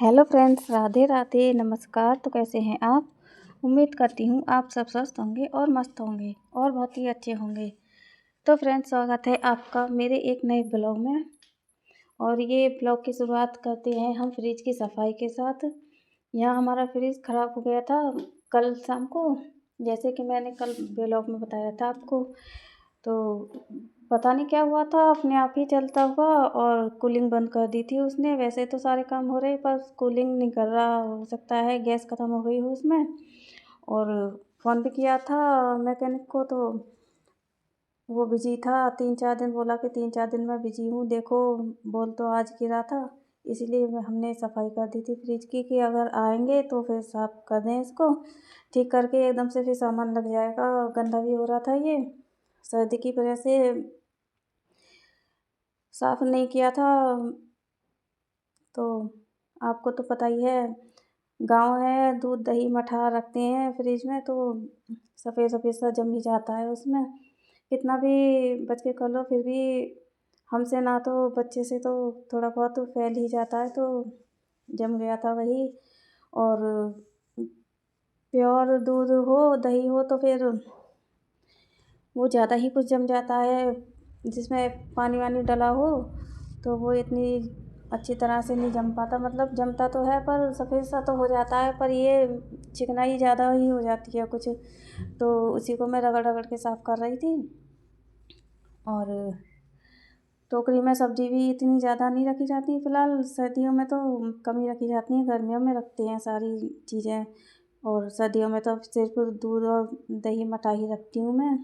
Hello friends, Radhe Radhe, नमस्कार। तो कैसे हैं आप? उम्मीद करती हूँ आप सब स्वस्थ होंगे और मस्त होंगे और बहुत ही अच्छे होंगे। तो फ्रेंड्स, स्वागत है आपका मेरे एक नए ब्लॉग में। और ये ब्लॉग की शुरुआत करते हैं हम फ्रिज की सफाई के साथ। यहाँ हमारा फ्रिज ख़राब हो गया था कल शाम को, जैसे कि मैंने कल ब्लॉग में बताया था आपको। तो पता नहीं क्या हुआ था, अपने आप ही चलता हुआ और कूलिंग बंद कर दी थी उसने। वैसे तो सारे काम हो रहे, पर कूलिंग नहीं कर रहा। हो सकता है गैस ख़त्म हो गई हो उसमें। और फ़ोन भी किया था मैकेनिक को, तो वो बिजी था। 3-4 दिन बोला कि 3-4 दिन में बिजी हूँ। देखो, बोल तो आज गिरा था, इसीलिए हमने सफाई कर दी थी फ्रिज की कि अगर आएंगे तो फिर साफ़ कर दें इसको। ठीक करके एकदम से फिर सामान लग जाएगा। गंदा भी हो रहा था ये, सर्दी की वजह से साफ़ नहीं किया था। तो आपको तो पता ही है, गांव है, दूध दही मठा रखते हैं फ्रिज में, तो सफ़ेद सफ़ेद सा जम ही जाता है उसमें। कितना भी बच के कर लो फिर भी हमसे ना तो बच्चे से तो थोड़ा बहुत तो फैल ही जाता है। तो जम गया था वही। और प्योर दूध हो, दही हो, तो फिर वो ज़्यादा ही कुछ जम जाता है। जिसमें पानी वानी डला हो तो वो इतनी अच्छी तरह से नहीं जम पाता। मतलब जमता तो है पर सफ़ेद सा तो हो जाता है, पर ये चिकनाई ज़्यादा ही हो जाती है कुछ। तो उसी को मैं रगड़ रगड़ के साफ़ कर रही थी। और टोकरी में सब्ज़ी भी इतनी ज़्यादा नहीं रखी जाती फ़िलहाल। सर्दियों में तो कम ही रखी जाती हैं, गर्मियों में रखते हैं सारी चीज़ें। और सर्दियों में तो सिर्फ दूध और दही मठा ही रखती हूँ मैं।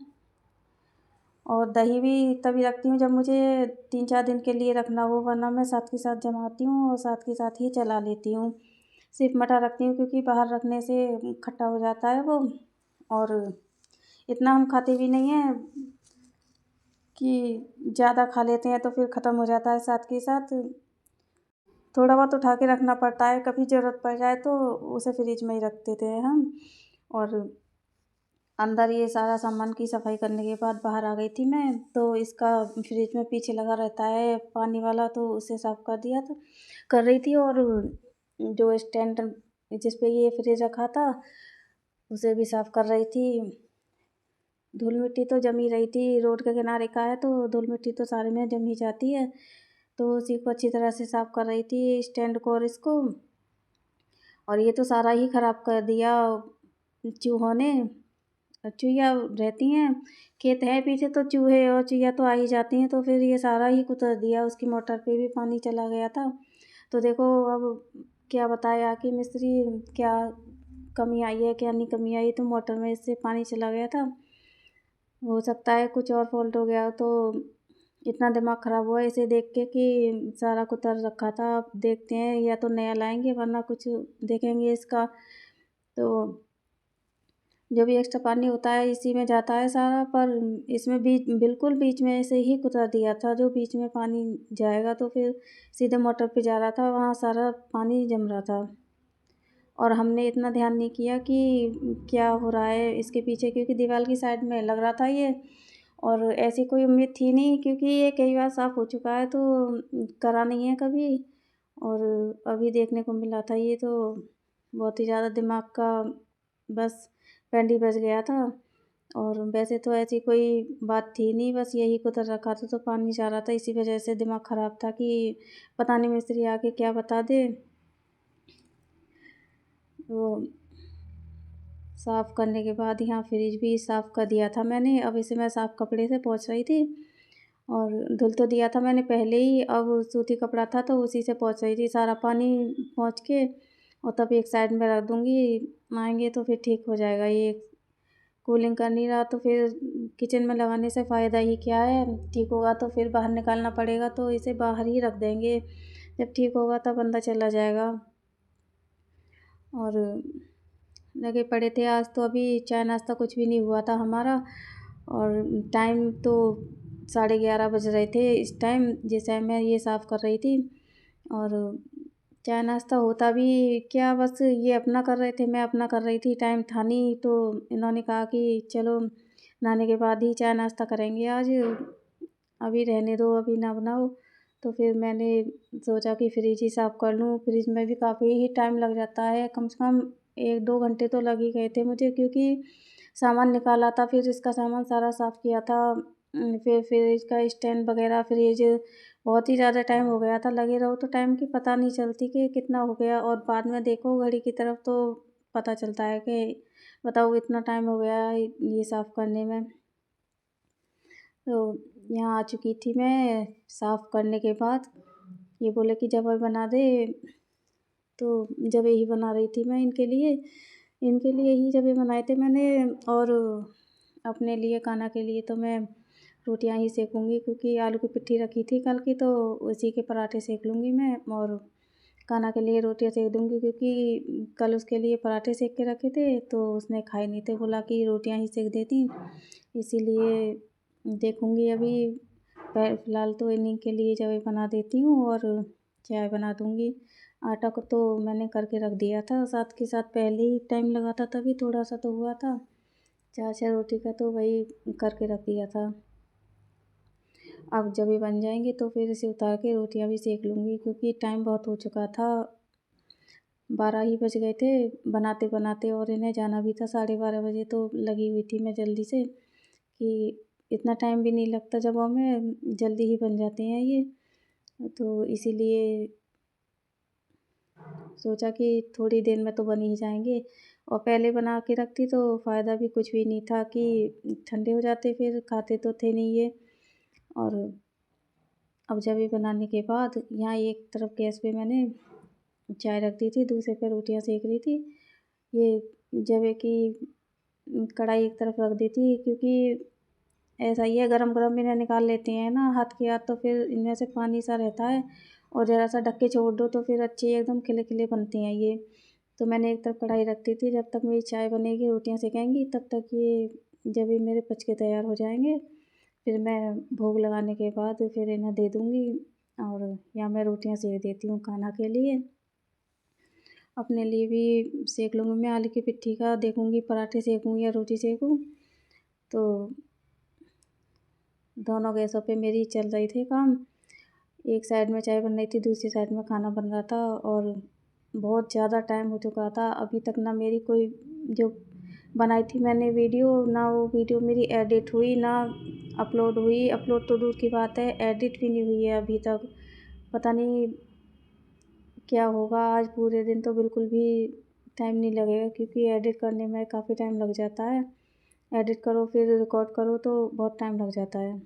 और दही भी तभी रखती हूँ जब मुझे 3-4 दिन के लिए रखना हो, वरना मैं साथ के साथ जमाती हूँ और साथ के साथ ही चला लेती हूँ। सिर्फ मठा रखती हूँ क्योंकि बाहर रखने से खट्टा हो जाता है वो। और इतना हम खाते भी नहीं हैं कि ज़्यादा खा लेते हैं तो फिर ख़त्म हो जाता है साथ के साथ। थोड़ा बहुत उठा के रखना पड़ता है, कभी ज़रूरत पड़ जाए तो उसे फ्रिज में ही रख देते हैं हम। और अंदर ये सारा सामान की सफाई करने के बाद बाहर आ गई थी मैं, तो इसका फ्रिज में पीछे लगा रहता है पानी वाला, तो उसे साफ़ कर दिया था, कर रही थी। और जो स्टैंड जिस पे ये फ्रिज रखा था उसे भी साफ़ कर रही थी। धूल मिट्टी तो जम ही रही थी, रोड के किनारे का है तो धूल मिट्टी तो सारे में जम ही जाती है। तो उसी को अच्छी तरह से साफ़ कर रही थी, स्टैंड को और इसको। और ये तो सारा ही ख़राब कर दिया चूहों ने। चूहिया रहती हैं, खेत है पीछे तो चूहे और चूहिया तो आ ही जाती हैं। तो फिर ये सारा ही कुतर दिया, उसकी मोटर पे भी पानी चला गया था। तो देखो अब क्या बताए आके मिस्त्री, क्या कमी आई है क्या नहीं कमी आई। तो मोटर में इससे पानी चला गया था, हो सकता है कुछ और फॉल्ट हो गया। तो इतना दिमाग ख़राब हुआ इसे देख के कि सारा कुतर रखा था। अब देखते हैं, या तो नया लाएंगे वरना कुछ देखेंगे इसका। तो जो भी एक्स्ट्रा पानी होता है इसी में जाता है सारा। पर इसमें बिल्कुल बीच में से ही कुतर दिया था, जो बीच में पानी जाएगा तो फिर सीधे मोटर पे जा रहा था, वहाँ सारा पानी जम रहा था। और हमने इतना ध्यान नहीं किया कि क्या हो रहा है इसके पीछे, क्योंकि दीवार की साइड में लग रहा था ये। और ऐसी कोई उम्मीद थी नहीं, क्योंकि ये कई बार साफ़ हो चुका है तो करा नहीं है कभी। और अभी देखने को मिला था ये, तो बहुत ही ज़्यादा दिमाग का बस बैंड ही बज गया था। और वैसे तो ऐसी कोई बात थी नहीं, बस यही कुतर रखा था तो पानी जा रहा था, इसी वजह से दिमाग ख़राब था कि पता नहीं मिस्त्री आके क्या बता दे। वो साफ़ करने के बाद यहाँ फ्रिज भी साफ़ कर दिया था मैंने। अब इसे मैं साफ़ कपड़े से पोंछ रही थी। और धुल तो दिया था मैंने पहले ही, अब सूती कपड़ा था तो उसी से पोंछ रही थी सारा पानी पोंछ के। और तब एक साइड में रख दूँगी, आएँगे तो फिर ठीक हो जाएगा। ये कूलिंग कर नहीं रहा तो फिर किचन में लगाने से फ़ायदा ही क्या है। ठीक होगा तो फिर बाहर निकालना पड़ेगा, तो इसे बाहर ही रख देंगे। जब ठीक होगा तब अंदर चला जाएगा। और लगे पड़े थे आज, तो अभी चाय नाश्ता कुछ भी नहीं हुआ था हमारा। और टाइम तो 11:30 बज रहे थे इस टाइम, जिस टाइम मैं ये साफ़ कर रही थी। और चाय नाश्ता होता भी क्या, बस ये अपना कर रहे थे, मैं अपना कर रही थी। टाइम था नहीं, तो इन्होंने कहा कि चलो नहाने के बाद ही चाय नाश्ता करेंगे आज, अभी रहने दो, अभी ना बनाओ। तो फिर मैंने सोचा कि फ्रिज ही साफ़ कर लूँ। फ्रिज में भी काफ़ी ही टाइम लग जाता है, कम से कम 1-2 घंटे तो लग ही गए थे मुझे, क्योंकि सामान निकाला था, फिर इसका सामान सारा साफ़ किया था। फिर फ्रिज का स्टैंड वग़ैरह, फ्रिज बहुत ही ज़्यादा टाइम हो गया था। लगे रहो तो टाइम की पता नहीं चलती कि कितना हो गया, और बाद में देखो घड़ी की तरफ तो पता चलता है कि बताओ इतना टाइम हो गया ये साफ़ करने में। तो यहाँ आ चुकी थी मैं साफ़ करने के बाद। ये बोले कि जब बना दे, तो जवे ही बना रही थी मैं इनके लिए ही जवे बनाए थे मैंने। और अपने लिए खाना के लिए तो मैं रोटियां ही सेकूँगी, क्योंकि आलू की पिट्ठी रखी थी कल की, तो उसी के पराठे सेक लूँगी मैं, और खाना के लिए रोटियां सेक दूँगी, क्योंकि कल उसके लिए पराठे सेक के रखे थे तो उसने खाए नहीं थे, बोला कि रोटियां ही सेक देती। इसीलिए देखूँगी अभी फ़िलहाल तो इन्हीं के लिए जवे बना देती हूँ, और चाय बना दूँगी। आटा को तो मैंने करके रख दिया था, साथ के साथ पहले ही टाइम लगा था, तभी थोड़ा-सा तो हुआ था। 4-6 रोटी का तो वही करके रख दिया था। अब जब ये बन जाएँगे तो फिर इसे उतार के रोटियाँ भी सेक लूँगी, क्योंकि टाइम बहुत हो चुका था। 12 ही बज गए थे बनाते-बनाते, और इन्हें जाना भी था 12:30 बजे, तो लगी हुई थी मैं जल्दी से कि इतना टाइम भी नहीं लगता जब हमें, जल्दी ही बन जाते हैं ये। तो इसीलिए सोचा कि थोड़ी देर में तो बन ही जाएँगे, और पहले बना के रखती तो फ़ायदा भी कुछ भी नहीं था कि ठंडे हो जाते, फिर खाते तो थे नहीं ये। और अब जब ये बनाने के बाद यहाँ एक तरफ गैस पे मैंने चाय रख दी थी, दूसरे पे रोटियाँ सेक रही थी। ये जवे की कढ़ाई एक तरफ रख दी थी, क्योंकि ऐसा ही है, गरम-गरम इन्हें निकाल लेते हैं ना हाथ के हाथ, तो फिर इनमें से पानी सा रहता है, और ज़रा सा ढक के छोड़ दो तो फिर अच्छे एकदम खिले-खिले बनते हैं ये। तो मैंने एक तरफ कढ़ाई रख दी थी, जब तक मेरी चाय बनेगी, रोटियाँ सेकेंगी, तब तक ये जब ये मेरे पच के तैयार हो जाएँगे, फिर मैं भोग लगाने के बाद फिर इन्हें दे दूँगी, और या मैं रोटियाँ सेक देती हूँ खाना के लिए। अपने लिए भी सेक लूँगी मैं आलू की पिट्ठी का, देखूँगी पराठे सेकूँ या रोटी सेकूँ। तो दोनों गैसों पे मेरी चल रही थी काम। एक साइड में चाय बन रही थी, दूसरी साइड में खाना बन रहा था, और बहुत ज़्यादा टाइम हो चुका था। अभी तक ना मेरी कोई जो बनाई थी मैंने वीडियो, ना वो वीडियो मेरी एडिट हुई, ना अपलोड हुई। अपलोड तो दूर की बात है, एडिट भी नहीं हुई है अभी तक। पता नहीं क्या होगा, आज पूरे दिन तो बिल्कुल भी टाइम नहीं लगेगा, क्योंकि एडिट करने में काफ़ी टाइम लग जाता है। एडिट करो फिर रिकॉर्ड करो तो बहुत टाइम लग जाता है।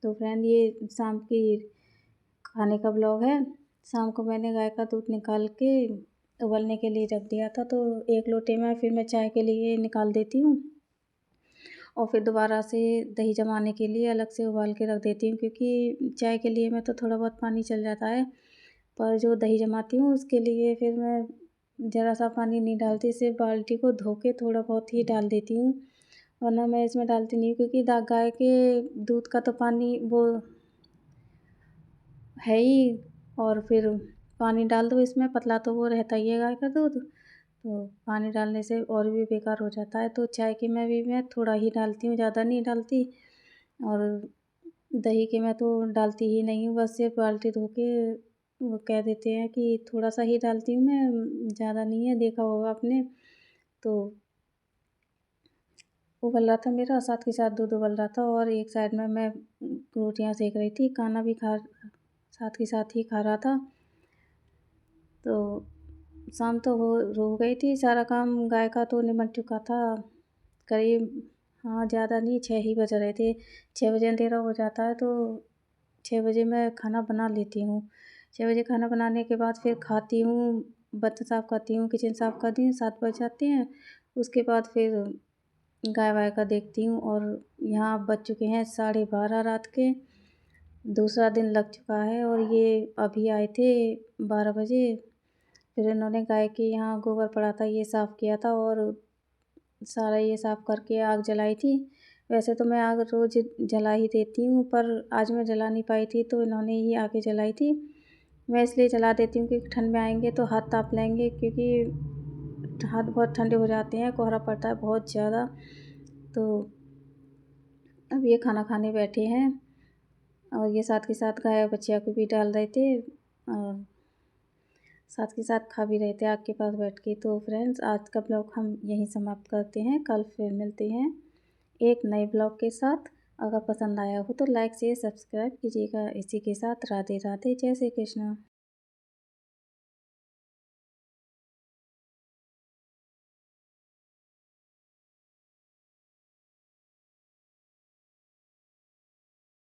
तो फ्रेंड, ये शाम की खाने का ब्लॉग है। शाम को मैंने गाय का दूध निकाल के उबलने के लिए रख दिया था, तो एक लोटे में फिर मैं चाय के लिए निकाल देती हूँ, और फिर दोबारा से दही जमाने के लिए अलग से उबाल के रख देती हूँ, क्योंकि चाय के लिए में तो थोड़ा बहुत पानी चल जाता है, पर जो दही जमाती हूँ उसके लिए फिर मैं ज़रा सा पानी नहीं डालती, सिर्फ बाल्टी को धो के थोड़ा बहुत ही डाल देती हूँ, वरना मैं इसमें डालती नहीं हूँ, क्योंकि गाय के दूध का तो पानी वो है ही, और फिर पानी डाल दो इसमें, पतला तो वो रहता ही है गाय का दूध, तो पानी डालने से और भी बेकार हो जाता है। तो चाय के में भी मैं थोड़ा ही डालती हूँ, ज़्यादा नहीं डालती, और दही के में तो डालती ही नहीं हूँ, बस सिर्फ बाल्टी धो के वो कह देते हैं कि थोड़ा सा ही डालती हूँ मैं, ज़्यादा नहीं है, देखा होगा आपने। तो उबल रहा था मेरा, साथ के साथ दूध उबल रहा था, और एक साइड में मैं रोटियाँ सेक रही थी, खाना भी साथ के साथ ही खा रहा था। तो शाम तो हो गई थी, सारा काम गाय का तो निमट चुका था। करीब, हाँ, ज़्यादा नहीं, 6 ही बज रहे थे। 6 बजे अंधेरा हो जाता है, तो 6 बजे मैं खाना बना लेती हूँ। 6 बजे खाना बनाने के बाद फिर खाती हूँ, बर्तन साफ़ करती हूँ, किचन साफ़ करती हूँ, 7 बज जाते हैं। उसके बाद फिर गाय वाय का देखती हूँ, और यहाँ बज चुके हैं 12:30 रात के। दूसरा दिन लग चुका है, और ये अभी आए थे 12 बजे। फिर इन्होंने गाय के यहाँ गोबर पड़ा था, ये साफ़ किया था, और सारा ये साफ़ करके आग जलाई थी। वैसे तो मैं आग रोज़ जला ही देती हूँ, पर आज मैं जला नहीं पाई थी, तो इन्होंने ही आके जलाई थी। मैं इसलिए जला देती हूँ क्योंकि ठंड में आएँगे तो हाथ ताप लेंगे, क्योंकि हाथ बहुत ठंडे हो जाते हैं, कोहरा पड़ता है बहुत ज़्यादा। तो अब ये खाना खाने बैठे हैं। और ये साथ के साथ गाय बछिया को भी डाल रहे थे और साथ के साथ खा भी रहे थे आग के पास बैठ के। तो फ्रेंड्स, आज का ब्लॉग हम यहीं समाप्त करते हैं। कल फिर मिलते हैं एक नए ब्लॉग के साथ। अगर पसंद आया हो तो लाइक शेयर सब्सक्राइब कीजिएगा। इसी के साथ राधे राधे, जय श्री कृष्ण।